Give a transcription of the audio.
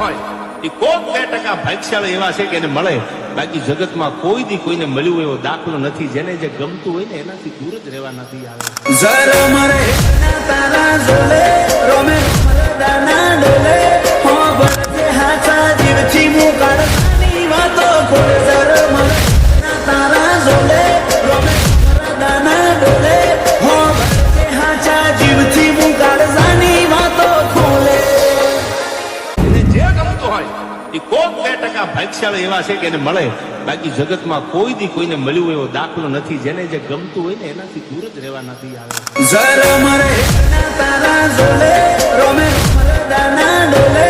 હોય એ કોક 2% ભાગ્યશાળી એવા છે કે એને મળે, બાકી જગતમાં કોઈ દી કોઈને મળ્યું એવો દાખલો નથી. જેને જે ગમતું હોય ને એનાથી દૂર જ રહેવા નથી આવે. જરા મરે તારા જોલે રોમે મરદાના ડોલે હો બળજે હાચા જીવથી મુકાડની વાતો ખોલે. જરા મરે તારા જોલે રોમે મરદાના ડોલે હો બળજે હાચા જીવથી મુકાડની વાતો ખોલે. એને જે ગમતું હોય એ કોક 2% ભાગ્યશાળી એવા છે કે એને મળે, બાકી જગતમાં કોઈ દી કોઈને મળ્યું એવો દાખલો નથી. જેને જે ગમતું હોય ને એનાથી દૂર જ રહેવા નથી આવે. જરા મરે તારા જોલે રોમે મરદાના ડોલે